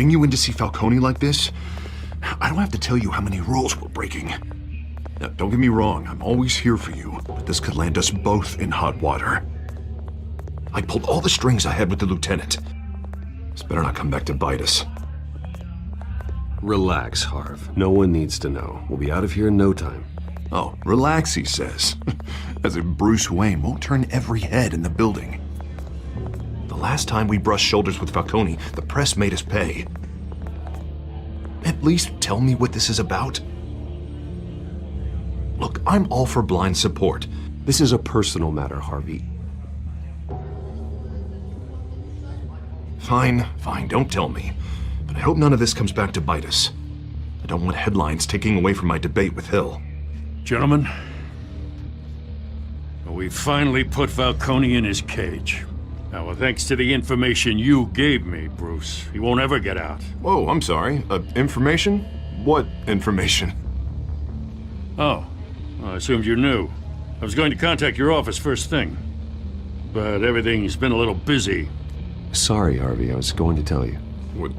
bring you in to see Falcone like this? I don't have to tell you how many rules we're breaking. Now, don't get me wrong, I'm always here for you, but this could land us both in hot water. I pulled all the strings I had with the lieutenant. This better not come back to bite us. Relax, Harv. No one needs to know. We'll be out of here in no time. Oh, relax, he says. As if Bruce Wayne won't turn every head in the building. The last time we brushed shoulders with Falcone, the press made us pay. At least tell me what this is about. Look, I'm all for blind support. This is a personal matter, Harvey. Fine, don't tell me. But I hope none of this comes back to bite us. I don't want headlines taking away from my debate with Hill. Gentlemen, we finally put Falcone in his cage. Now, well, thanks to the information you gave me, Bruce, he won't ever get out. Whoa, I'm sorry. Information? What information? Oh, well, I assumed you knew. I was going to contact your office first thing. But everything's been a little busy. Sorry, Harvey. I was going to tell you.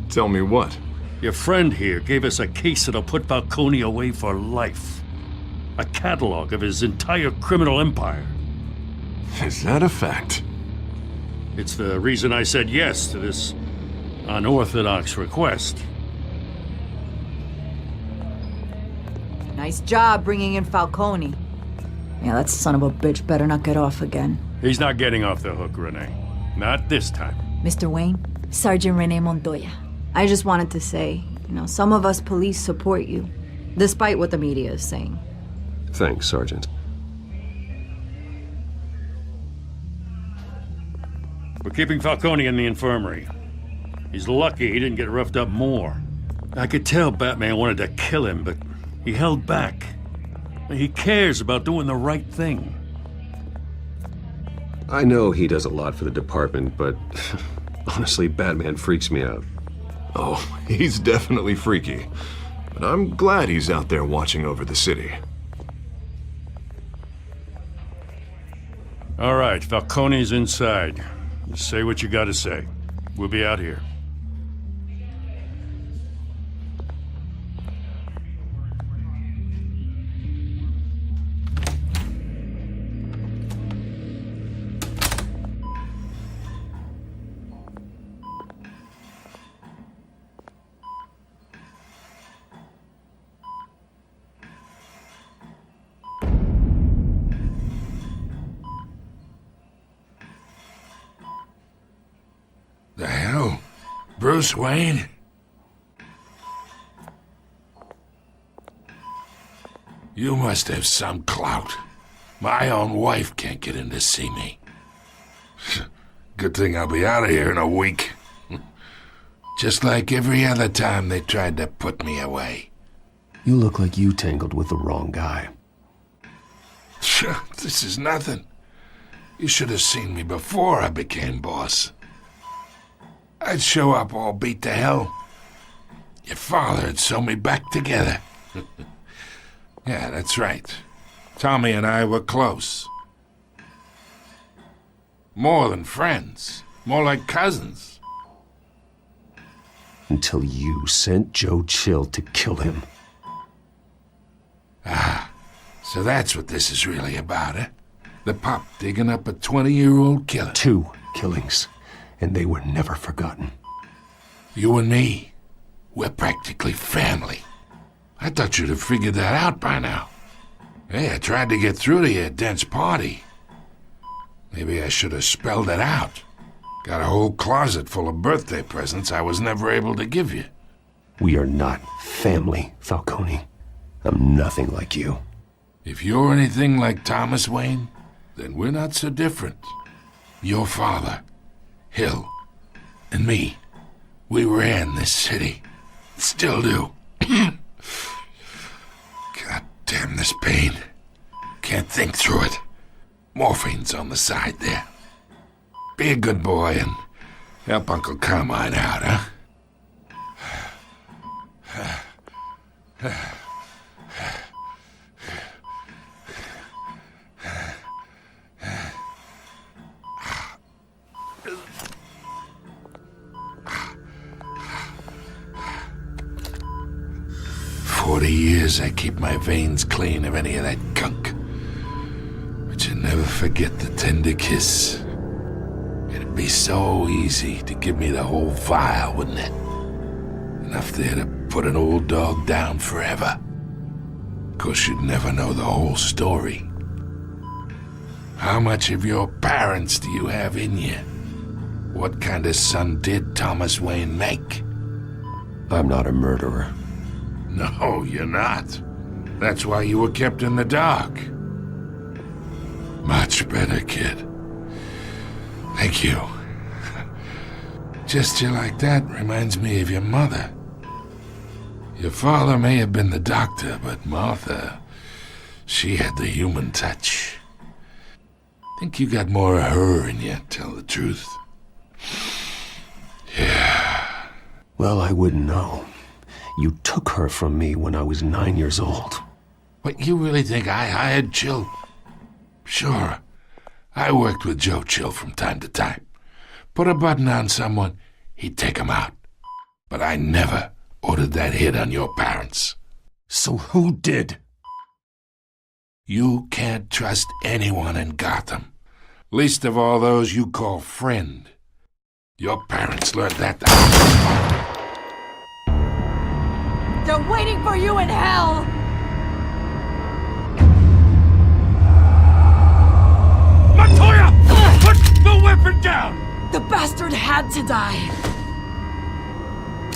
Tell me what? Your friend here gave us a case that'll put Falcone away for life. A catalog of his entire criminal empire. Is that a fact? It's the reason I said yes to this unorthodox request. Nice job bringing in Falcone. Yeah, that son of a bitch better not get off again. He's not getting off the hook, Renee. Not this time. Mr. Wayne, Sergeant Renee Montoya. I just wanted to say, some of us police support you, despite what the media is saying. Thanks, Sergeant. We're keeping Falcone in the infirmary. He's lucky he didn't get roughed up more. I could tell Batman wanted to kill him, but he held back. He cares about doing the right thing. I know he does a lot for the department, but honestly, Batman freaks me out. Oh, he's definitely freaky. But I'm glad he's out there watching over the city. All right, Falcone's inside. Just say what you gotta say. We'll be out here. The hell? Bruce Wayne? You must have some clout. My own wife can't get in to see me. Good thing I'll be out of here in a week. Just like every other time they tried to put me away. You look like you tangled with the wrong guy. This is nothing. You should have seen me before I became boss. I'd show up all beat to hell. Your father'd sew me back together. Yeah, that's right. Tommy and I were close. More than friends. More like cousins. Until you sent Joe Chill to kill him. So that's what this is really about, eh? The pup digging up a 20-year-old killer. 2 killings. And they were never forgotten. You and me, we're practically family. I thought you'd have figured that out by now. Hey, I tried to get through to your dense party. Maybe I should have spelled it out. Got a whole closet full of birthday presents I was never able to give you. We are not family, Falcone. I'm nothing like you. If you're anything like Thomas Wayne, then we're not so different. Your father, Hill, and me, we ran this city. Still do. God damn this pain. Can't think through it. Morphine's on the side there. Be a good boy and help Uncle Carmine out, huh? 40 years I keep my veins clean of any of that gunk. But you never forget the tender kiss. It'd be so easy to give me the whole vial, wouldn't it? Enough there to put an old dog down forever. Of course, you'd never know the whole story. How much of your parents do you have in you? What kind of son did Thomas Wayne make? I'm not a murderer. No, you're not. That's why you were kept in the dark. Much better, kid. Thank you. Gesture like that reminds me of your mother. Your father may have been the doctor, but Martha, she had the human touch. Think you got more of her in you, tell the truth. Yeah. Well, I wouldn't know. You took her from me when I was 9 years old. What, you really think I hired Chill? Sure. I worked with Joe Chill from time to time. Put a button on someone, he'd take him out. But I never ordered that hit on your parents. So who did? You can't trust anyone in Gotham. Least of all those you call friend. Your parents learned that. They're waiting for you in hell! Montoya! Put the weapon down! The bastard had to die!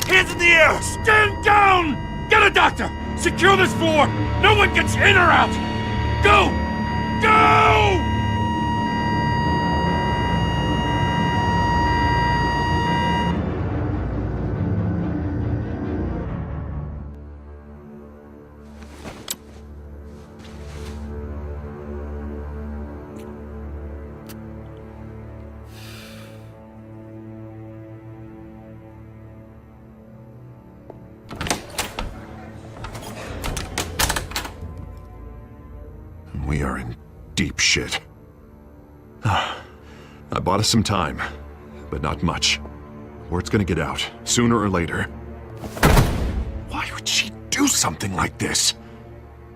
Hands in the air! Stand down! Get a doctor! Secure this floor! No one gets in or out! Go! Go! We are in deep shit. I bought us some time, but not much. Word's gonna get out, sooner or later. Why would she do something like this?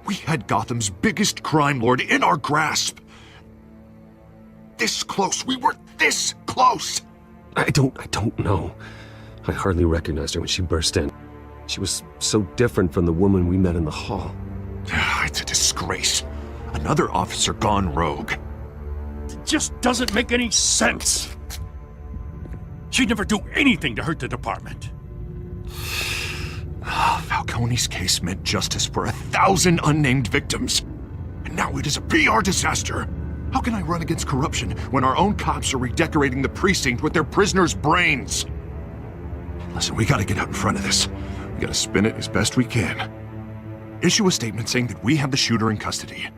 We had Gotham's biggest crime lord in our grasp. This close, we were this close! I don't know. I hardly recognized her when she burst in. She was so different from the woman we met in the hall. It's a disgrace. Another officer gone rogue. It just doesn't make any sense. She'd never do anything to hurt the department. Falcone's case meant justice for 1,000 unnamed victims. And now it is a PR disaster. How can I run against corruption when our own cops are redecorating the precinct with their prisoners' brains? Listen, we gotta get out in front of this. We gotta spin it as best we can. Issue a statement saying that we have the shooter in custody.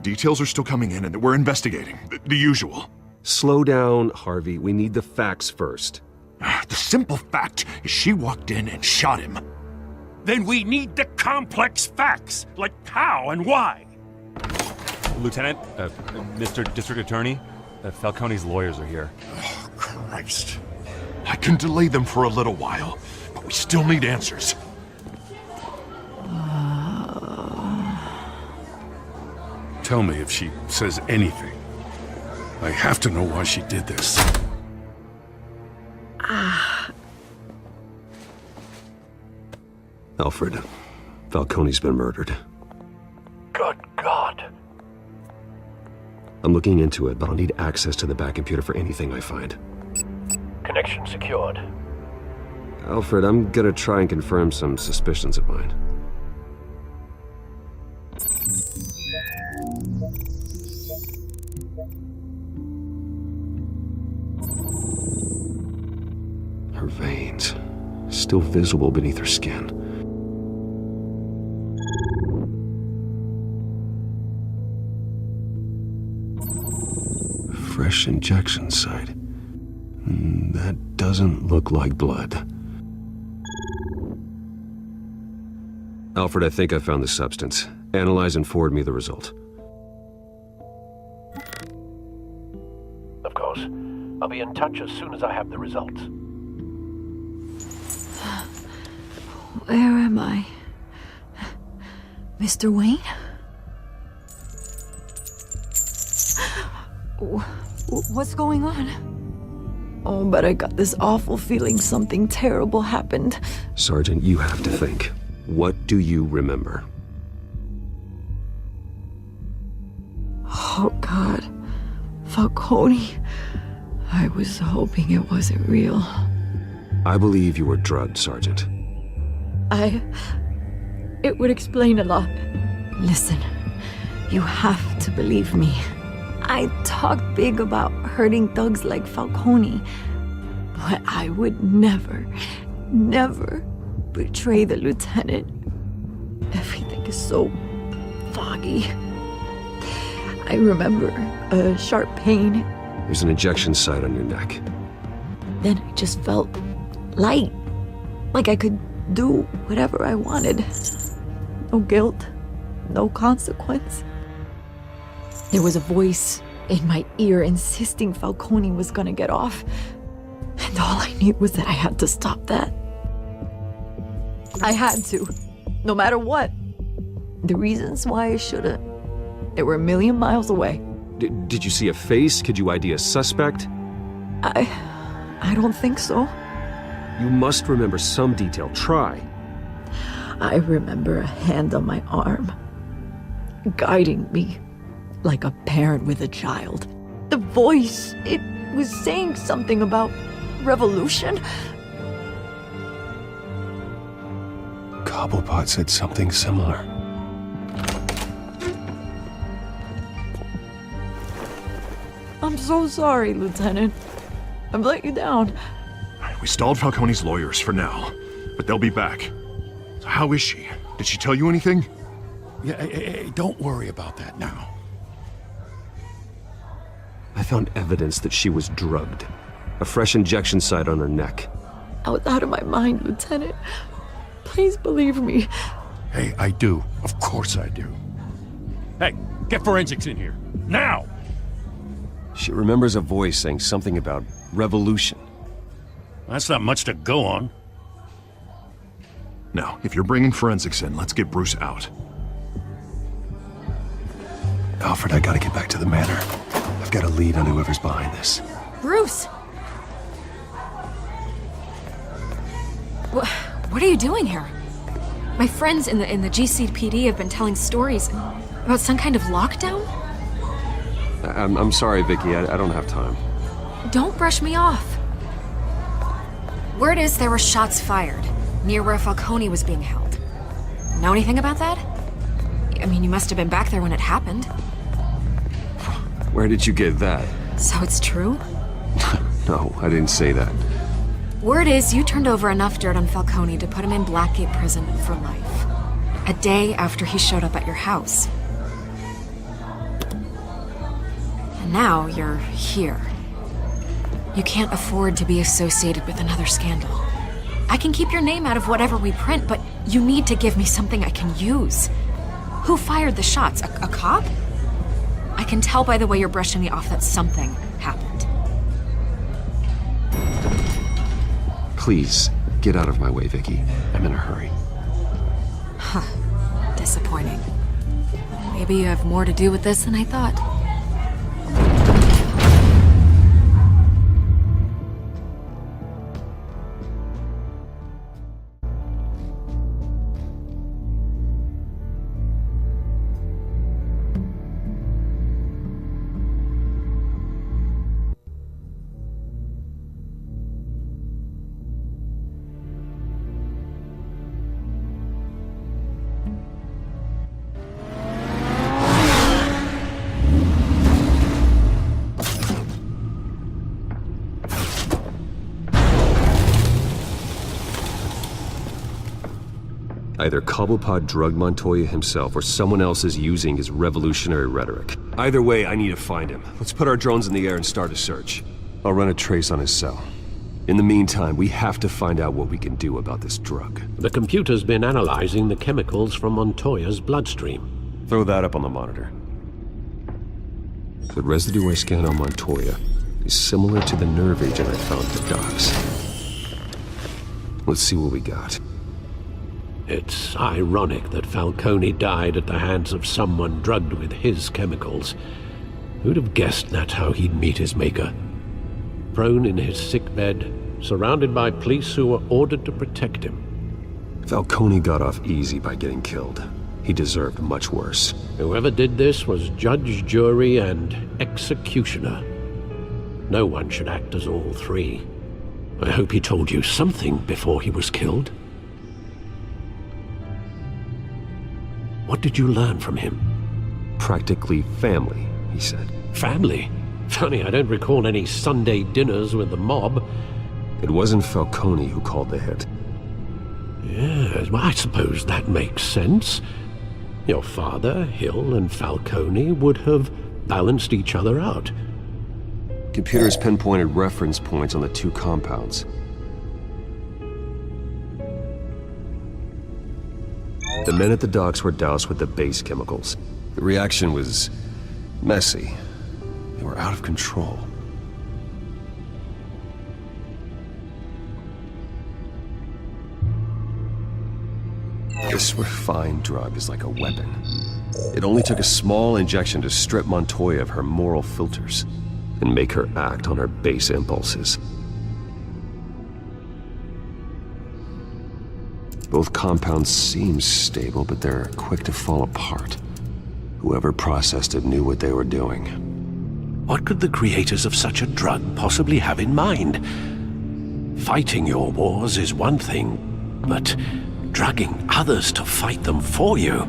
Details are still coming in and that we're investigating. The usual. Slow down, Harvey. We need the facts first. The simple fact is she walked in and shot him. Then we need the complex facts, like how and why. Lieutenant, Mr. District Attorney, Falcone's lawyers are here. Oh, Christ. I can delay them for a little while, but we still need answers. Tell me if she says anything. I have to know why she did this. Alfred, Falcone's been murdered. Good God. I'm looking into it, but I'll need access to the back computer for anything I find. Connection secured. Alfred, I'm gonna try and confirm some suspicions of mine. Her veins, still visible beneath her skin. Fresh injection site. That doesn't look like blood. Alfred, I think I found the substance. Analyze and forward me the result. Of course. I'll be in touch as soon as I have the results. Where am I? Mr. Wayne? What's going on? Oh, but I got this awful feeling something terrible happened. Sergeant, you have to think. What do you remember? Oh, God. Falcone. I was hoping it wasn't real. I believe you were drugged, Sergeant. It would explain a lot. Listen, you have to believe me. I talked big about hurting thugs like Falcone, but I would never betray the lieutenant. Everything is so foggy. I remember a sharp pain. There's an injection site on your neck. Then I just felt light, like I could do whatever I wanted. No guilt, no consequence. There was a voice in my ear insisting Falcone was gonna get off. And all I knew was that I had to stop that. I had to, no matter what. The reasons why I shouldn't, they were a million miles away. Did you see a face? Could you ID a suspect? I don't think so. You must remember some detail. Try. I remember a hand on my arm, guiding me like a parent with a child. The voice, it was saying something about revolution. Cobblepot said something similar. I'm so sorry, Lieutenant. I've let you down. We stalled Falcone's lawyers for now, but they'll be back. So how is she? Did she tell you anything? Yeah, hey, don't worry about that now. I found evidence that she was drugged. A fresh injection site on her neck. I was out of my mind, Lieutenant. Please believe me. Hey, I do. Of course I do. Hey, get forensics in here. Now! She remembers a voice saying something about revolution. That's not much to go on. Now, if you're bringing forensics in, let's get Bruce out. Alfred, I gotta get back to the manor. I've got a lead on whoever's behind this. Bruce! What are you doing here? My friends in the GCPD have been telling stories about some kind of lockdown? I'm sorry, Vicky. I don't have time. Don't brush me off. Word is there were shots fired near where Falcone was being held. Know anything about that? I mean, you must have been back there when it happened. Where did you get that? So it's true? No, I didn't say that. Word is you turned over enough dirt on Falcone to put him in Blackgate Prison for life. A day after he showed up at your house. And now you're here. You can't afford to be associated with another scandal. I can keep your name out of whatever we print, but you need to give me something I can use. Who fired the shots? A cop? I can tell by the way you're brushing me off that something happened. Please, get out of my way, Vicky. I'm in a hurry. Huh. Disappointing. Maybe you have more to do with this than I thought. Either Cobblepot drugged Montoya himself or someone else is using his revolutionary rhetoric. Either way, I need to find him. Let's put our drones in the air and start a search. I'll run a trace on his cell. In the meantime, we have to find out what we can do about this drug. The computer's been analyzing the chemicals from Montoya's bloodstream. Throw that up on the monitor. The residue I scanned on Montoya is similar to the nerve agent I found at the docks. Let's see what we got. It's ironic that Falcone died at the hands of someone drugged with his chemicals. Who'd have guessed that's how he'd meet his maker? Prone in his sickbed, surrounded by police who were ordered to protect him. Falcone got off easy by getting killed. He deserved much worse. Whoever did this was judge, jury, and executioner. No one should act as all three. I hope he told you something before he was killed. What did you learn from him? Practically family, he said. Family? Funny, I don't recall any Sunday dinners with the mob. It wasn't Falcone who called the hit. Yes, well, I suppose that makes sense. Your father, Hill, and Falcone would have balanced each other out. Computers pinpointed reference points on the two compounds. The men at the docks were doused with the base chemicals. The reaction was messy. They were out of control. This refined drug is like a weapon. It only took a small injection to strip Montoya of her moral filters and make her act on her base impulses. Both compounds seem stable, but they're quick to fall apart. Whoever processed it knew what they were doing. What could the creators of such a drug possibly have in mind? Fighting your wars is one thing, but drugging others to fight them for you?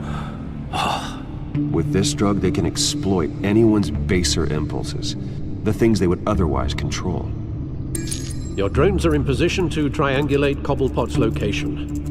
With this drug, they can exploit anyone's baser impulses, the things they would otherwise control. Your drones are in position to triangulate Cobblepot's location.